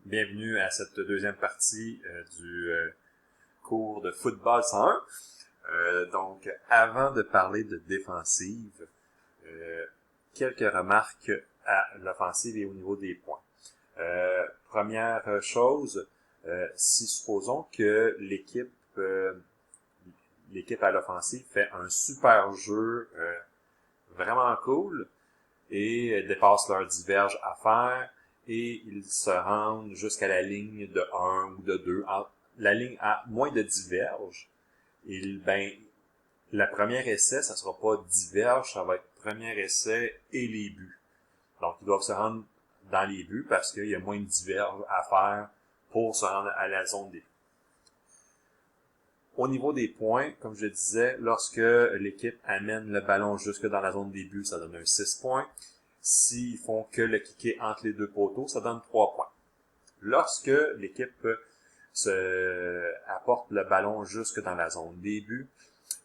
Bienvenue à cette deuxième partie du cours de football 101. Donc, avant de parler de défensive, quelques remarques à l'offensive et au niveau des points. Première chose, si supposons que l'équipe à l'offensive fait un super jeu vraiment cool et dépasse leur diverge à faire, et ils se rendent jusqu'à la ligne de 1 ou de 2. La ligne à moins de 10 verges, la première essai, ça sera pas 10 verges, ça va être premier essai et les buts. Donc, ils doivent se rendre dans les buts parce qu'il y a moins de 10 verges à faire pour se rendre à la zone des buts. Au niveau des points, comme je disais, lorsque l'équipe amène le ballon jusque dans la zone des buts, ça donne un 6 points. S'ils font que le kicker entre les deux poteaux, ça donne 3 points. Lorsque l'équipe apporte le ballon jusque dans la zone des buts,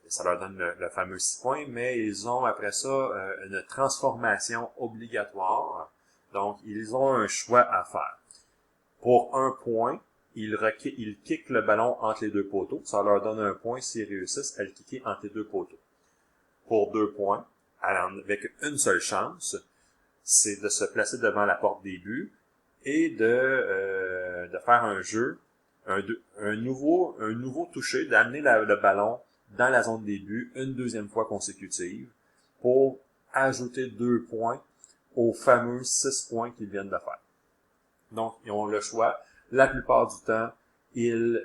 ça leur donne le fameux 6 points, mais ils ont après ça une transformation obligatoire. Donc, ils ont un choix à faire. Pour 1 point, ils kickent le ballon entre les deux poteaux. Ça leur donne 1 point s'ils réussissent à le kicker entre les deux poteaux. Pour 2 points, avec une seule chance, c'est de se placer devant la porte des buts et de faire un jeu, un nouveau toucher, d'amener le ballon dans la zone des buts une deuxième fois consécutive pour ajouter 2 points aux fameux 6 points qu'ils viennent de faire. Donc, ils ont le choix. La plupart du temps, ils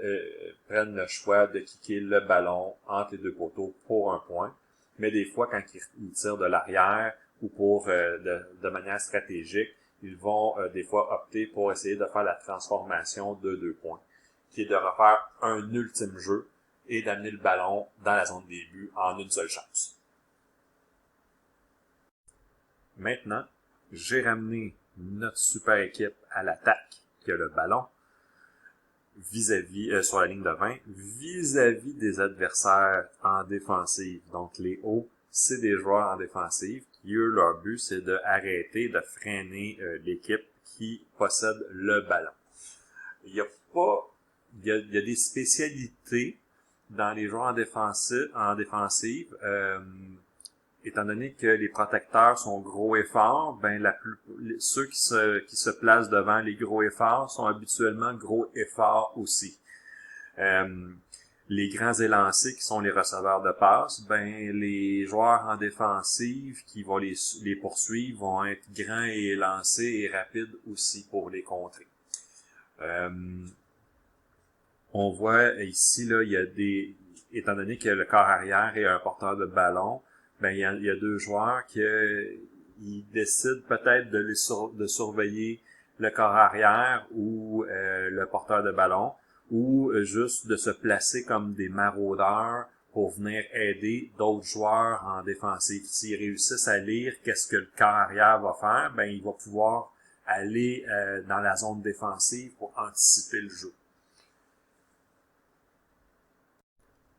prennent le choix de kicker le ballon entre les deux poteaux pour 1 point. Mais des fois, quand ils tirent de l'arrière ou pour de manière stratégique, ils vont des fois opter pour essayer de faire la transformation de 2 points, qui est de refaire un ultime jeu et d'amener le ballon dans la zone des buts en une seule chance. Maintenant, j'ai ramené notre super équipe à l'attaque, qui a le ballon, sur la ligne de 20, vis-à-vis des adversaires en défensive. Donc, les hauts, c'est des joueurs en défensive qui, eux, leur but, c'est de arrêter, de freiner l'équipe qui possède le ballon. Il y a des spécialités dans les joueurs en défensive. Étant donné que les protecteurs sont gros et forts, ceux qui se placent devant les gros et forts sont habituellement gros et forts aussi. Les grands élancés qui sont les receveurs de passe, les joueurs en défensive qui vont les poursuivre vont être grands et élancés et rapides aussi pour les contrer. On voit ici, là, étant donné que le corps arrière est un porteur de ballon, il y a 2 joueurs qui ils décident peut-être de surveiller le corps arrière ou le porteur de ballon, ou juste de se placer comme des maraudeurs pour venir aider d'autres joueurs en défensive. S'ils réussissent à lire qu'est-ce que le corps arrière va faire, il va pouvoir aller dans la zone défensive pour anticiper le jeu.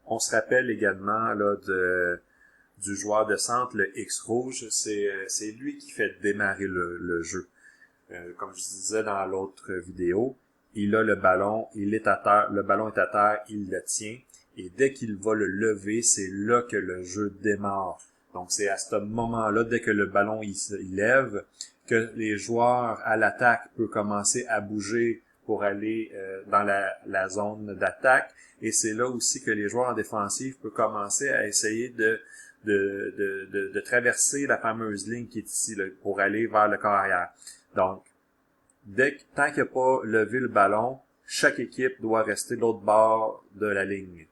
On se rappelle également là du joueur de centre, le X rouge, c'est lui qui fait démarrer le jeu. Comme je disais dans l'autre vidéo, il a le ballon, il est à terre, le ballon est à terre, il le tient, et dès qu'il va le lever, c'est là que le jeu démarre. Donc c'est à ce moment-là, dès que le ballon il lève, que les joueurs à l'attaque peuvent commencer à bouger pour aller dans la zone d'attaque, et c'est là aussi que les joueurs en défensive peuvent commencer à essayer de traverser la fameuse ligne qui est ici là, pour aller vers le corps arrière. Donc, tant qu'il n'a pas levé le ballon, chaque équipe doit rester de l'autre bord de la ligne.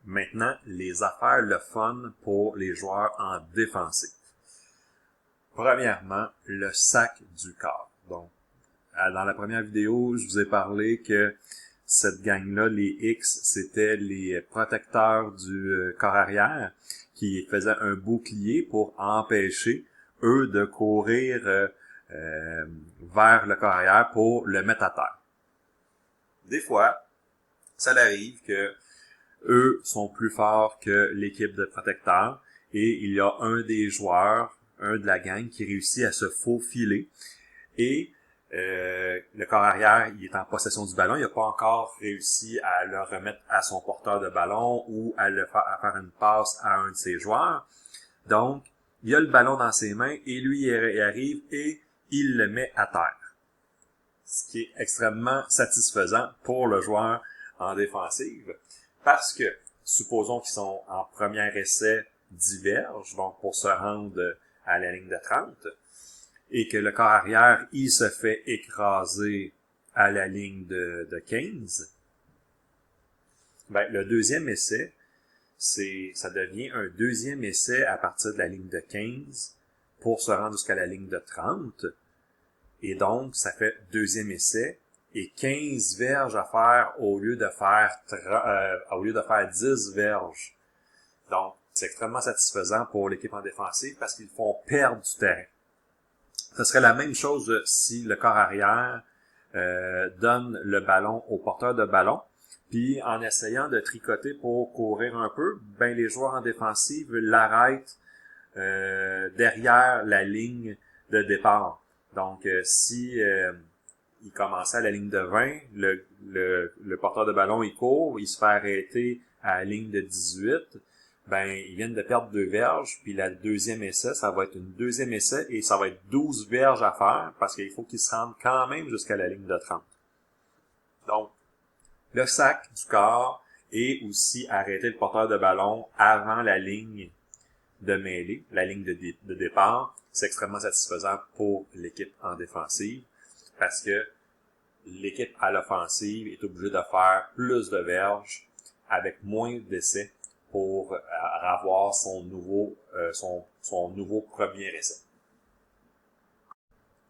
Maintenant, les affaires, le fun pour les joueurs en défensive. Premièrement, le sac du corps. Donc, dans la première vidéo, je vous ai parlé que cette gang-là, les X, c'était les protecteurs du corps arrière qui faisaient un bouclier pour empêcher eux de courir vers le corps arrière pour le mettre à terre. Des fois, ça arrive que eux sont plus forts que l'équipe de protecteurs et il y a un des joueurs, un de la gang qui réussit à se faufiler et le corps arrière, il est en possession du ballon, il n'a pas encore réussi à le remettre à son porteur de ballon ou à faire une passe à un de ses joueurs. Donc, il a le ballon dans ses mains et lui, il arrive et il le met à terre. Ce qui est extrêmement satisfaisant pour le joueur en défensive parce que, supposons qu'ils sont en premier essai diverge, donc pour se rendre à la ligne de 30, et que le corps arrière, il se fait écraser à la ligne de 15, ben, le deuxième essai, ça devient un deuxième essai à partir de la ligne de 15 pour se rendre jusqu'à la ligne de 30. Et donc, ça fait deuxième essai et 15 verges à faire au lieu de faire 10 verges. Donc, c'est extrêmement satisfaisant pour l'équipe en défensive parce qu'ils font perdre du terrain. Ce serait la même chose si le corps arrière donne le ballon au porteur de ballon, puis en essayant de tricoter pour courir un peu, ben les joueurs en défensive l'arrêtent derrière la ligne de départ. Donc, si il commençait à la ligne de 20, le porteur de ballon, il court, il se fait arrêter à la ligne de 18, ben, ils viennent de perdre 2 verges, puis la deuxième essai, ça va être une deuxième essai, et ça va être 12 verges à faire, parce qu'il faut qu'ils se rendent quand même jusqu'à la ligne de 30. Donc, le sac du corps et aussi arrêter le porteur de ballon avant la ligne de mêlée, la ligne de départ, c'est extrêmement satisfaisant pour l'équipe en défensive, parce que l'équipe à l'offensive est obligée de faire plus de verges avec moins d'essais pour avoir son nouveau premier essai.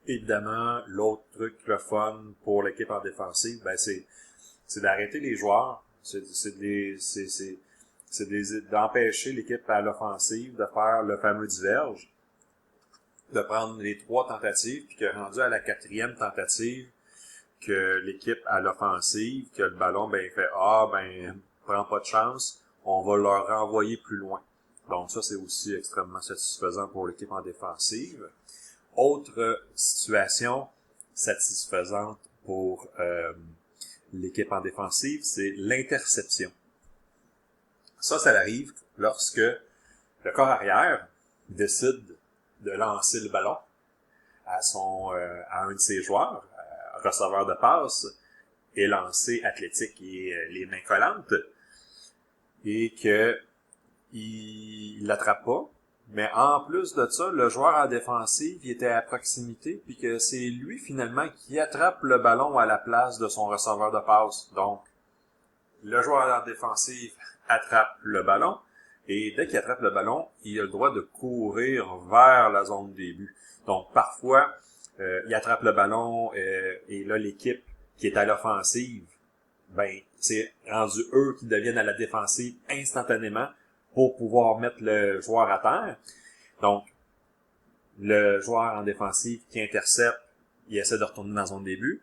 Évidemment, l'autre truc, le fun pour l'équipe en défensive, ben c'est d'arrêter les joueurs, d'empêcher l'équipe à l'offensive de faire le fameux diverge, de prendre les 3 tentatives, puis que rendu à la 4e tentative, que l'équipe à l'offensive, que le ballon, ben, fait, prend pas de chance, on va leur renvoyer plus loin. Donc ça, c'est aussi extrêmement satisfaisant pour l'équipe en défensive. Autre situation satisfaisante pour l'équipe en défensive, c'est l'interception. Ça arrive lorsque le corps arrière décide de lancer le ballon à un de ses joueurs, receveur de passe, et lancé athlétique et les mains collantes, et que il l'attrape pas. Mais en plus de ça, le joueur en défensive, il était à proximité, puis que c'est lui finalement qui attrape le ballon à la place de son receveur de passe. Donc, le joueur en défensive attrape le ballon, et dès qu'il attrape le ballon, il a le droit de courir vers la zone des buts. Donc, parfois, il attrape le ballon, et là, l'équipe qui est à l'offensive, ben, c'est rendu eux qui deviennent à la défensive instantanément pour pouvoir mettre le joueur à terre. Donc, le joueur en défensive qui intercepte, il essaie de retourner dans la zone des buts,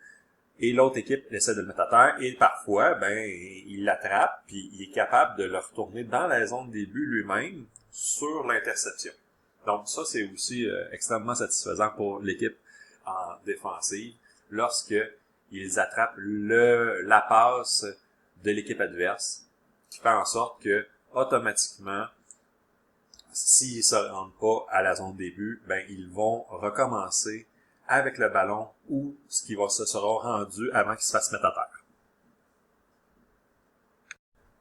et l'autre équipe essaie de le mettre à terre, et parfois, ben, il l'attrape, puis il est capable de le retourner dans la zone des buts lui-même sur l'interception. Donc, ça, c'est aussi extrêmement satisfaisant pour l'équipe en défensive lorsque ils attrapent la passe de l'équipe adverse, qui fait en sorte que automatiquement, s'ils se rendent pas à la zone des buts, ben ils vont recommencer avec le ballon ou ce qui se sera rendu avant qu'ils se fassent mettre à terre.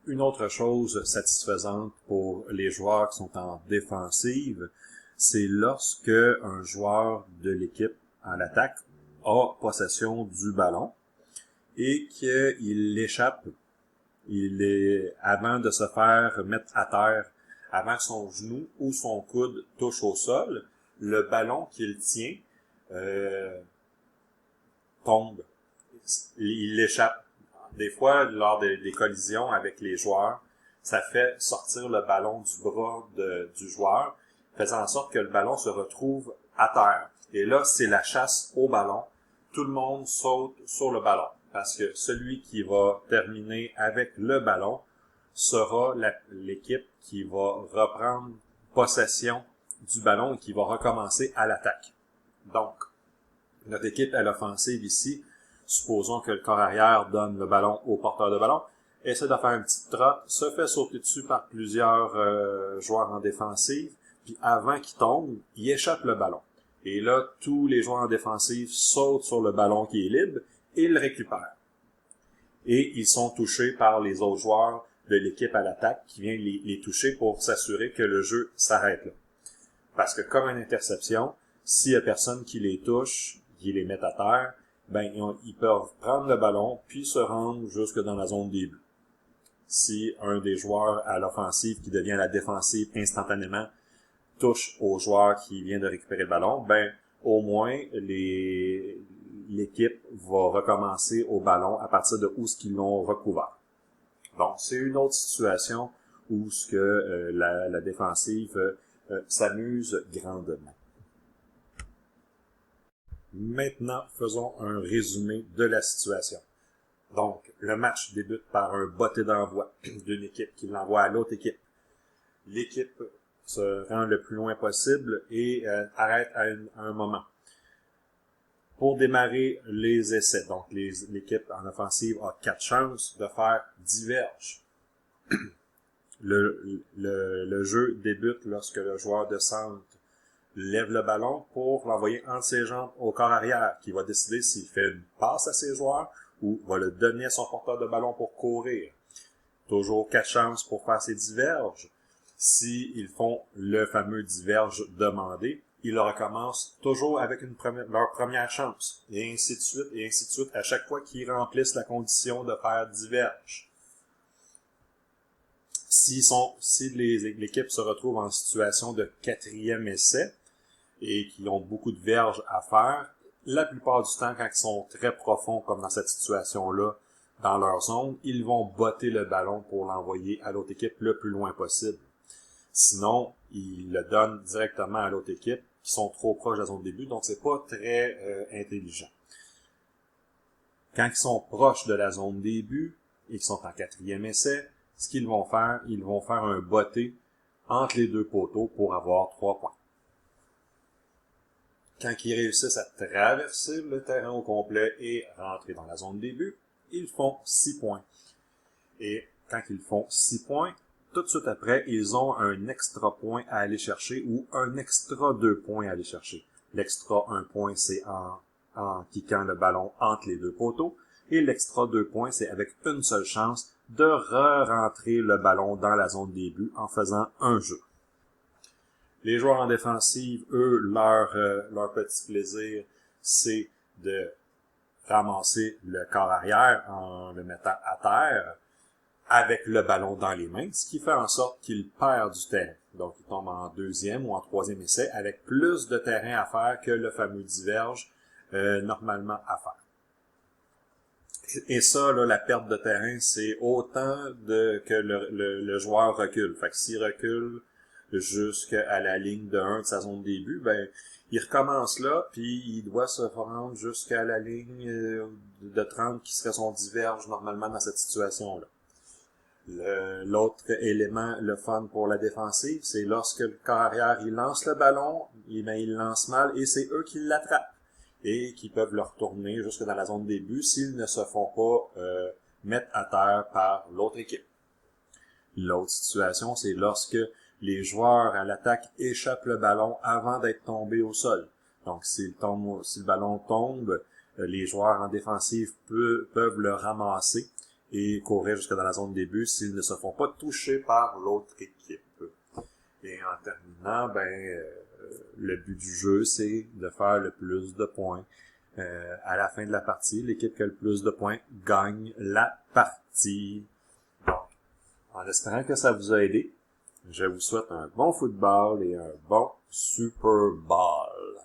Une autre chose satisfaisante pour les joueurs qui sont en défensive, c'est lorsque un joueur de l'équipe en attaque a possession du ballon et qu'il l'échappe, avant de se faire mettre à terre, avant que son genou ou son coude touche au sol, le ballon qu'il tient tombe. Il l'échappe. Des fois, lors des collisions avec les joueurs, ça fait sortir le ballon du bras du joueur, faisant en sorte que le ballon se retrouve à terre. Et là, c'est la chasse au ballon. Tout le monde saute sur le ballon, parce que celui qui va terminer avec le ballon sera l'équipe qui va reprendre possession du ballon et qui va recommencer à l'attaque. Donc, Notre équipe à l'offensive ici, supposons que le corps arrière donne le ballon au porteur de ballon, essaie de faire une petite trotte, se fait sauter dessus par plusieurs joueurs en défensive, puis avant qu'il tombe, il échappe le ballon. Et là, tous les joueurs en défensive sautent sur le ballon qui est libre et le récupèrent. Et ils sont touchés par les autres joueurs de l'équipe à l'attaque qui vient les toucher pour s'assurer que le jeu s'arrête là. Parce que comme une interception, s'il y a personne qui les touche, qui les met à terre, ben ils peuvent prendre le ballon puis se rendre jusque dans la zone des buts. Si un des joueurs à l'offensive qui devient à la défensive instantanément touche au joueur qui vient de récupérer le ballon, ben au moins l'équipe va recommencer au ballon à partir de où ce qu'ils l'ont recouvert. Donc c'est une autre situation où ce que la défensive s'amuse grandement. Maintenant, faisons un résumé de la situation. Donc, le match débute par un botté d'envoi d'une équipe qui l'envoie à l'autre équipe. L'équipe se rend le plus loin possible et arrête à un moment. Pour démarrer les essais, donc l'équipe en offensive a 4 chances de faire 10 verges. Le jeu débute lorsque le joueur de centre lève le ballon pour l'envoyer entre ses jambes au corps arrière, qui va décider s'il fait une passe à ses joueurs ou va le donner à son porteur de ballon pour courir. Toujours 4 chances pour faire ces 10 verges. S'ils font le fameux 10 verges demandé, ils recommencent toujours avec leur première chance, et ainsi de suite, à chaque fois qu'ils remplissent la condition de faire 10 verges. Si l'équipe se retrouve en situation de 4e essai et qu'ils ont beaucoup de verges à faire, la plupart du temps, quand ils sont très profonds, comme dans cette situation-là, dans leur zone, ils vont botter le ballon pour l'envoyer à l'autre équipe le plus loin possible. Sinon, ils le donnent directement à l'autre équipe, qui sont trop proches de la zone de début, donc c'est pas très intelligent. Quand ils sont proches de la zone début et qu'ils sont en 4e essai, ce qu'ils vont faire, ils vont faire un botté entre les deux poteaux pour avoir 3 points. Quand ils réussissent à traverser le terrain au complet et rentrer dans la zone de début, ils font 6 points. Et quand ils font 6 points, tout de suite après, ils ont un extra point à aller chercher ou un extra 2 points à aller chercher. L'extra 1 point, c'est en kickant le ballon entre les deux poteaux. Et l'extra 2 points, c'est avec une seule chance de re-rentrer le ballon dans la zone des buts en faisant un jeu. Les joueurs en défensive, eux, leur petit plaisir, c'est de ramasser le corps arrière en le mettant à terre avec le ballon dans les mains, ce qui fait en sorte qu'il perd du terrain. Donc, il tombe en 2e ou en 3e essai avec plus de terrain à faire que le fameux diverge normalement à faire. Et ça, là, la perte de terrain, c'est autant que le joueur recule. Fait que s'il recule jusqu'à la ligne de 1 de sa zone de début, ben, il recommence là, puis il doit se rendre jusqu'à la ligne de 30 qui serait son diverge normalement dans cette situation-là. L'autre élément, le fun pour la défensive, c'est lorsque le corps arrière, il lance le ballon, il lance mal, et c'est eux qui l'attrapent. Et qui peuvent le retourner jusque dans la zone de début s'ils ne se font pas mettre à terre par l'autre équipe. L'autre situation, c'est lorsque les joueurs à l'attaque échappent le ballon avant d'être tombés au sol. Donc, si le ballon tombe, les joueurs en défensive peuvent le ramasser et courir jusque dans la zone de début s'ils ne se font pas toucher par l'autre équipe. Et en terminant, le but du jeu, c'est de faire le plus de points. À la fin de la partie, l'équipe qui a le plus de points gagne la partie. Donc, en espérant que ça vous a aidé, je vous souhaite un bon football et un bon Super Bowl.